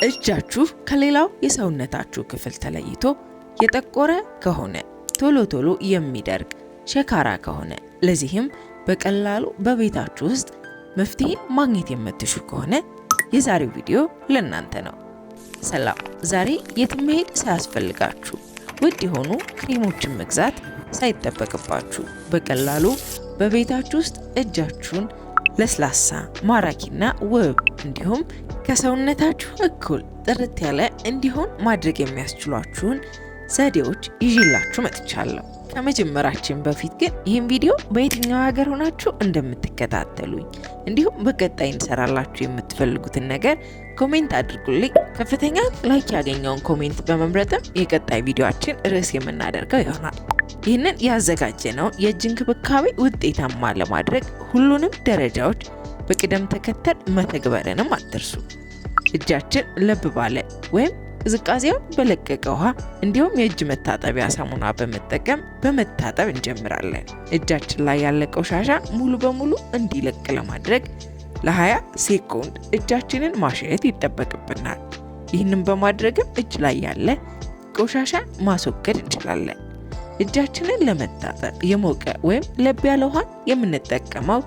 እጃችሁ ከሌላው የሰውነታችሁ ክፍል ተለይቶ የጠቆረ ከሆነ ቶሎ የሚደርቅ ሸካራ ከሆነ ለዚህም በቀላሉ በቤታችሁ ውስጥ መፍትሄ ማግኘት የምትሹ ከሆነ የዛሬው ቪዲዮ ለእናንተ ነው። ሰላም፣ ዛሬ የትም መሄድ ሳያስፈልጋችሁ ውድ የሆኑ ክሬሞችን መግዛት ሳይጠበቅባችሁ በቀላሉ በቤታችሁ ውስጥ እጃችሁን ለስላሳ ማራኪና ውብ እንዲሁም ከሰውነታችሁ እኩል ጥርት ያለ እንዲሆን ማድረግ የሚያስችሏችሁን ዘዴዎች ይዤላችሁ መጥቻለሁ። ከመጀመራችን በፊት ግን ይህን ቪዲዮ በየትኛው ሀገር ሆናችሁ እንደምትከታተሉኝ እንዲሁም በቀጣይ እንሰራላችሁ የምትፈልጉትን ነገር ኮሜንት አድርጉልኝ። ከፍተኛ ላይክ ያገኘውን ኮሜንት በመምረጥም የቀጣይ ቪዲዮአችን ርዕስ የምናደርገው ይሆናል። ይህንን ያዘጋጀነው የእጅ እንክብካቤ ውጤታማ ለማድረግ ሁሉንም ደረጃዎች በቅደም ተከተል መተግበርንም አትርሱ። እጃችን ለብ ባለ ወይም ቅዝቃዜውን በለቀቀ ውሃ እንዲሁም የእጅ መታጠቢያ ሳሙና በመጠቀም በመታጠብ እንጀምራለን። እጃችን ላይ ያለ ቆሻሻ ሙሉ በሙሉ እንዲለቅ ለማድረግ ለ20 ሴኮንድ እጃችንን ማሸት ይጠበቅብናል። ይህንን በማድረግም እጅ ላይ ያለ ቆሻሻ ማስወገድ እንችላለን። እጃችንን ለመታጠብ የሞቀ ወይም ለብ ያለ ውሃ የምንጠቀመው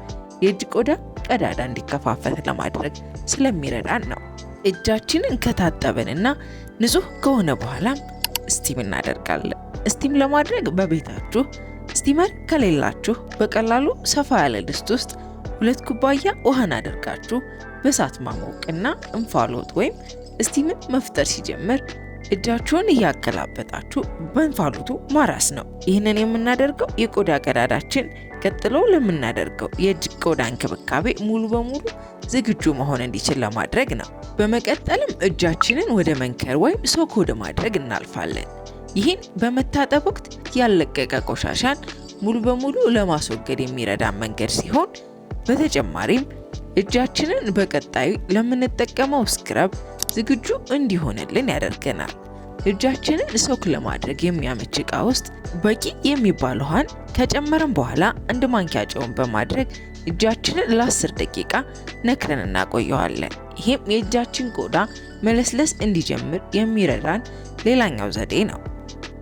የእጅ ቆዳ ቀዳዳ እንዲከፋፈት ለማድረግ ስለሚረዳን ነው። እጃችንን ከታጠብንና ንጹህ ከሆነ በኋላም ስቲም እናደርጋለን። ስቲም ለማድረግ በቤታችሁ ስቲመር ከሌላችሁ በቀላሉ ሰፋ ያለ ድስት ውስጥ 2 ኩባያ ውሃን አድርጋችሁ በእሳት ማሞቅና እንፋሎት ወይም ስቲምን መፍጠር ሲጀምር እጃችሁን እያገላበጣችሁ በእንፋሎቱ ማራስ ነው። ይህንን የምናደርገው የቆዳ ቀዳዳችን ቀጥሎ ለምናደርገው የእጅ ቆዳ እንክብካቤ ሙሉ በሙሉ ዝግጁ መሆን እንዲችል ለማድረግ ነው። በመቀጠልም እጃችንን ወደ መንከር ወይም ሶክ ወደ ማድረግ እናልፋለን። ይህን በመታጠብ ወቅት ያለቀቀ ቆሻሻን ሙሉ በሙሉ ለማስወገድ የሚረዳ መንገድ ሲሆን በተጨማሪም እጃችንን በቀጣዩ ለምንጠቀመው ስክረብ ዝግጁ እንዲሆንልን ያደርገናል። እጃችንን ሶክ ለማድረግ የሚያመች ዕቃ ውስጥ በቂ የሚባል ውሃን ከጨመረን በኋላ 1 ማንኪያ ጨውን በማድረግ እጃችንን ለ10 ደቂቃ ነክረን እናቆየዋለን። ይህም የእጃችን ቆዳ መለስለስ እንዲጀምር የሚረዳን ሌላኛው ዘዴ ነው።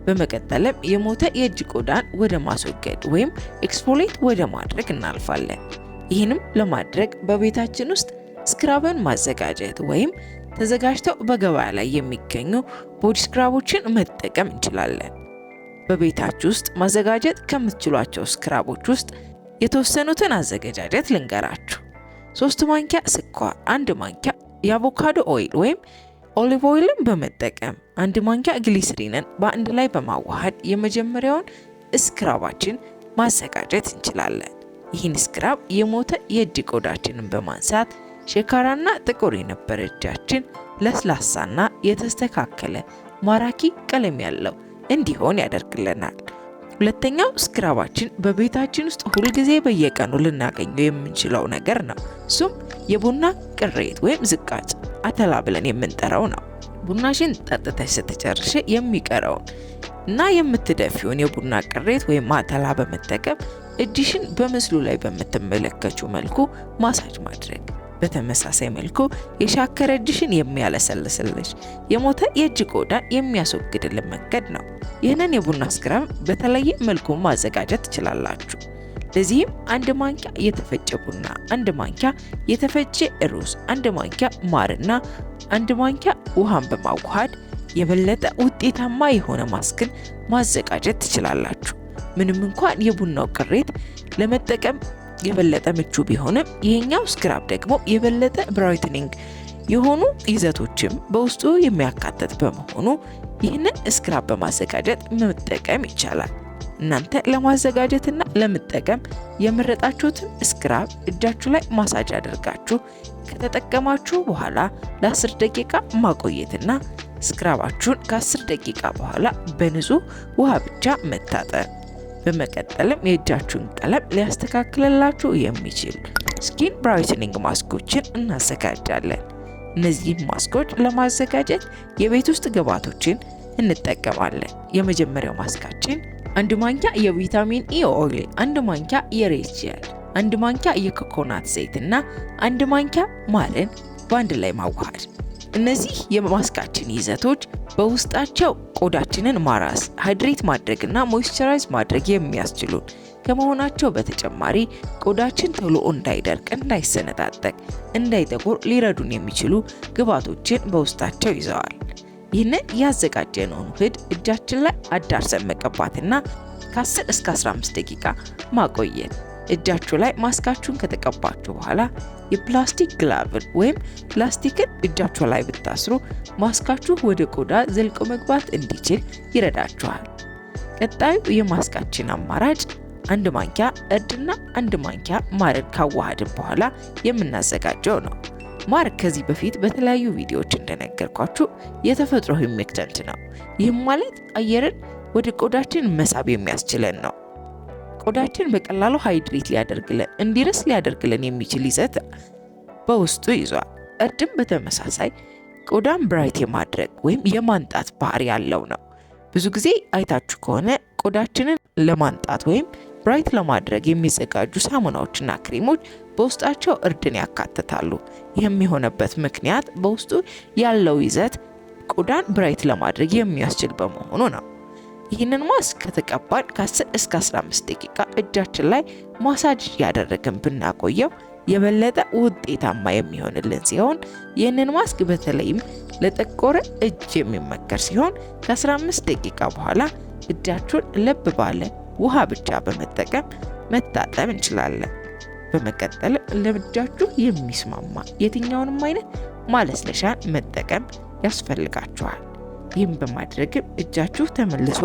በመቀጠልም የሞተ የእጅ ቆዳን ወደ ማስወገድ ወይም ኤክስፎሌት ወደ ማድረግ እናልፋለን። ይህንም ለማድረግ በቤታችን ውስጥ ስክራብን ማዘጋጀት ወይም ተዘጋጅተው በገበያ ላይ የሚገኙ ቦዲ ስክራቦችን መጠቀም እንችላለን። በቤታችሁ ውስጥ ማዘጋጀት ከምትችሏቸው ስክራቦች ውስጥ የተወሰኑትን አዘገጃጀት ልንገራችሁ። 3 ማንኪያ ስኳር፣ 1 ማንኪያ የአቮካዶ ኦይል ወይም ኦሊቭ ኦይልን በመጠቀም 1 ማንኪያ ግሊሰሪንን በአንድ ላይ በማዋሃድ የመጀመሪያውን ስክራባችን ማዘጋጀት እንችላለን። ይህን ስክራብ የሞተ የእጅ ቆዳችንን በማንሳት ሸካራና ጥቁር የነበረ እጃችን ለስላሳና የተስተካከለ ማራኪ ቀለም ያለው እንዲሆን ያደርግልናል። ሁለተኛው ስክራባችን በቤታችን ውስጥ ሁልጊዜ በየቀኑ ልናገኘው የምንችለው ነገር ነው። እሱም የቡና ቅሬት ወይም ዝቃጭ አተላ ብለን የምንጠራው ነው። ቡናሽን ጠጥተሽ ስትጨርሽ የሚቀረውን እና የምትደፊውን የቡና ቅሬት ወይም አተላ በመጠቀም እጅሽን በምስሉ ላይ በምትመለከቱው መልኩ ማሳጅ ማድረግ። በተመሳሳይ መልኩ የሻከረ እጅሽን የሚያለሰልስልሽ የሞተ የእጅ ቆዳን የሚያስወግድልን መንገድ ነው። ይህንን የቡና ስክራብ በተለየ መልኩ ማዘጋጀት ትችላላችሁ። ለዚህም 1 ማንኪያ የተፈጨ ቡና፣ 1 ማንኪያ የተፈጨ ሩዝ፣ 1 ማንኪያ ማርና 1 ማንኪያ ውሃን በማዋሃድ የበለጠ ውጤታማ የሆነ ማስክን ማዘጋጀት ትችላላችሁ። ምንም እንኳን የቡናው ቅሬት ለመጠቀም የበለጠ ምቹ ቢሆንም ይሄኛው ስክራብ ደግሞ የበለጠ ብራይትኒንግ የሆኑ ይዘቶችም በውስጡ የሚያካትት በመሆኑ ይህንን ስክራብ በማዘጋጀት መጠቀም ይቻላል። እናንተ ለማዘጋጀትና ለመጠቀም የመረጣችሁትን ስክራብ እጃችሁ ላይ ማሳጅ አድርጋችሁ ከተጠቀማችሁ በኋላ ለ10 ደቂቃ ማቆየትና ስክራባችሁን ከ10 ደቂቃ በኋላ በንጹህ ውሃ ብቻ መታጠብ። በመቀጠልም የእጃችሁን ቀለም ሊያስተካክልላችሁ የሚችል ስኪን ብራይትኒንግ ማስኮችን እናዘጋጃለን። እነዚህን ማስኮች ለማዘጋጀት የቤት ውስጥ ግብዓቶችን እንጠቀማለን። የመጀመሪያው ማስካችን 1 ማንኪያ የቪታሚን ኢ ኦይል፣ 1 ማንኪያ የሬት ጄል፣ 1 ማንኪያ የኮኮናት ዘይት እና 1 ማንኪያ ማርን በአንድ ላይ ማዋሃድ። እነዚህ የማስካችን ይዘቶች በውስጣቸው ቆዳችንን ማራስ፣ ሃይድሬት ማድረግና ሞይስቸራይዝ ማድረግ የሚያስችሉን ከመሆናቸው በተጨማሪ ቆዳችን ቶሎ እንዳይደርቅ፣ እንዳይሰነጣጠቅ፣ እንዳይጠቁር ሊረዱን የሚችሉ ግብዓቶችን በውስጣቸው ይዘዋል። ይህንን ያዘጋጀነውን ውህድ እጃችን ላይ አዳርሰን መቀባትና ከ10 እስከ 15 ደቂቃ ማቆየት። እጃችሁ ላይ ማስካችሁን ከተቀባችሁ በኋላ የፕላስቲክ ግላቭን ወይም ፕላስቲክን እጃችሁ ላይ ብታስሩ ማስካችሁ ወደ ቆዳ ዘልቆ መግባት እንዲችል ይረዳችኋል። ቀጣዩ የማስካችን አማራጭ 1 ማንኪያ እርድና 1 ማንኪያ ማርን ካዋሃድን በኋላ የምናዘጋጀው ነው። ማር ከዚህ በፊት በተለያዩ ቪዲዮዎች እንደነገርኳችሁ የተፈጥሮ ሂውሜክተንት ነው። ይህም ማለት አየርን ወደ ቆዳችን መሳብ የሚያስችለን ነው። ቆዳችን በቀላሉ ሃይድሬት ሊያደርግልን፣ እንዲረስ ሊያደርግልን የሚችል ይዘት በውስጡ ይዟል። እርድም በተመሳሳይ ቆዳን ብራይት የማድረግ ወይም የማንጣት ባህሪ ያለው ነው። ብዙ ጊዜ አይታችሁ ከሆነ ቆዳችንን ለማንጣት ወይም ብራይት ለማድረግ የሚዘጋጁ ሳሙናዎችና ክሬሞች በውስጣቸው እርድን ያካትታሉ። ይህም የሆነበት ምክንያት በውስጡ ያለው ይዘት ቆዳን ብራይት ለማድረግ የሚያስችል በመሆኑ ነው። ይህንን ማስክ ከተቀባን ከ10 እስከ 15 ደቂቃ እጃችን ላይ ማሳጅ ያደረግን ብናቆየው የበለጠ ውጤታማ የሚሆንልን ሲሆን ይህንን ማስክ በተለይም ለጠቆረ እጅ የሚመከር ሲሆን ከ15 ደቂቃ በኋላ እጃችሁን ለብ ባለ ውሃ ብቻ በመጠቀም መታጠብ እንችላለን። በመቀጠል ለእጃችሁ የሚስማማ የትኛውንም አይነት ማለስለሻን መጠቀም ያስፈልጋችኋል። ይህም በማድረግም እጃችሁ ተመልሶ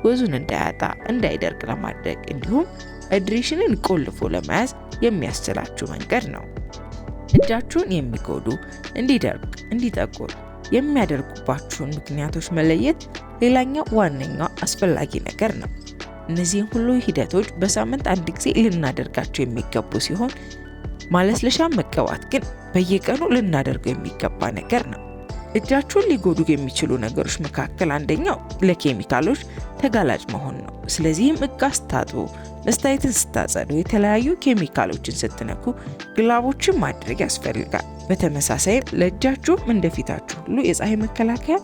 ወዙን እንዳያጣ፣ እንዳይደርቅ ለማድረግ እንዲሁም ሃይድሬሽንን ቆልፎ ለመያዝ የሚያስችላችሁ መንገድ ነው። እጃችሁን የሚጎዱ፣ እንዲደርቅ፣ እንዲጠቁር የሚያደርጉባችሁን ምክንያቶች መለየት ሌላኛው ዋነኛው አስፈላጊ ነገር ነው። እነዚህን ሁሉ ሂደቶች በሳምንት 1 ጊዜ ልናደርጋቸው የሚገቡ ሲሆን ማለስለሻ መቀባት ግን በየቀኑ ልናደርገው የሚገባ ነገር ነው። እጃችሁን ሊጎዱ የሚችሉ ነገሮች መካከል አንደኛው ለኬሚካሎች ተጋላጭ መሆን ነው። ስለዚህም እቃ ስታጥቡ፣ መስታየትን ስታጸዱ፣ የተለያዩ ኬሚካሎችን ስትነኩ ግላቦችን ማድረግ ያስፈልጋል። በተመሳሳይም ለእጃችሁም እንደፊታችሁ ሁሉ የፀሐይ መከላከያ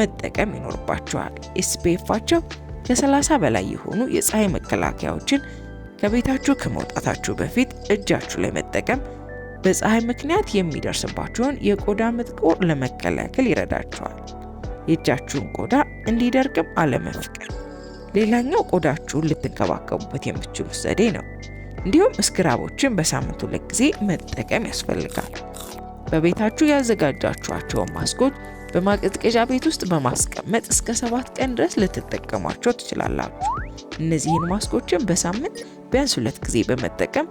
መጠቀም ይኖርባችኋል። ኤስፒኤፋቸው ከ30 በላይ የሆኑ የፀሐይ መከላከያዎችን ከቤታችሁ ከመውጣታችሁ በፊት እጃችሁ ላይ መጠቀም በፀሐይ ምክንያት የሚደርስባችሁን የቆዳ መጥቆር ለመከላከል ይረዳችኋል። የእጃችሁን ቆዳ እንዲደርቅም አለመፍቀድ ሌላኛው ቆዳችሁን ልትንከባከቡበት የምትችሉት ዘዴ ነው። እንዲሁም ስክራቦችን በሳምንት 2 ጊዜ መጠቀም ያስፈልጋል። በቤታችሁ ያዘጋጃችኋቸውን ማስኮች በማቀዝቀዣ ቤት ውስጥ በማስቀመጥ እስከ 7 ቀን ድረስ ልትጠቀሟቸው ትችላላችሁ። እነዚህን ማስኮችን በሳምንት ቢያንስ 2 ጊዜ በመጠቀም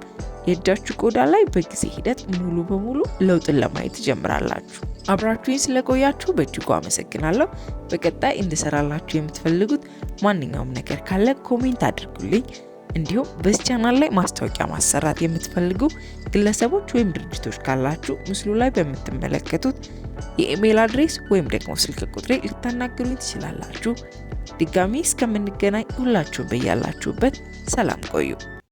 የእጃችሁ ቆዳ ላይ በጊዜ ሂደት ሙሉ በሙሉ ለውጥን ለማየት ትጀምራላችሁ። አብራችሁኝ ስለቆያችሁ በእጅጉ አመሰግናለሁ። በቀጣይ እንድሰራላችሁ የምትፈልጉት ማንኛውም ነገር ካለ ኮሜንት አድርጉልኝ። እንዲሁም በዚህ ቻናል ላይ ማስታወቂያ ማሰራት የምትፈልጉ ግለሰቦች ወይም ድርጅቶች ካላችሁ ምስሉ ላይ በምትመለከቱት የኢሜል አድሬስ ወይም ደግሞ ስልክ ቁጥሬ ልታናግሩኝ ትችላላችሁ። ድጋሚ እስከምንገናኝ ሁላችሁም በያላችሁበት ሰላም ቆዩ።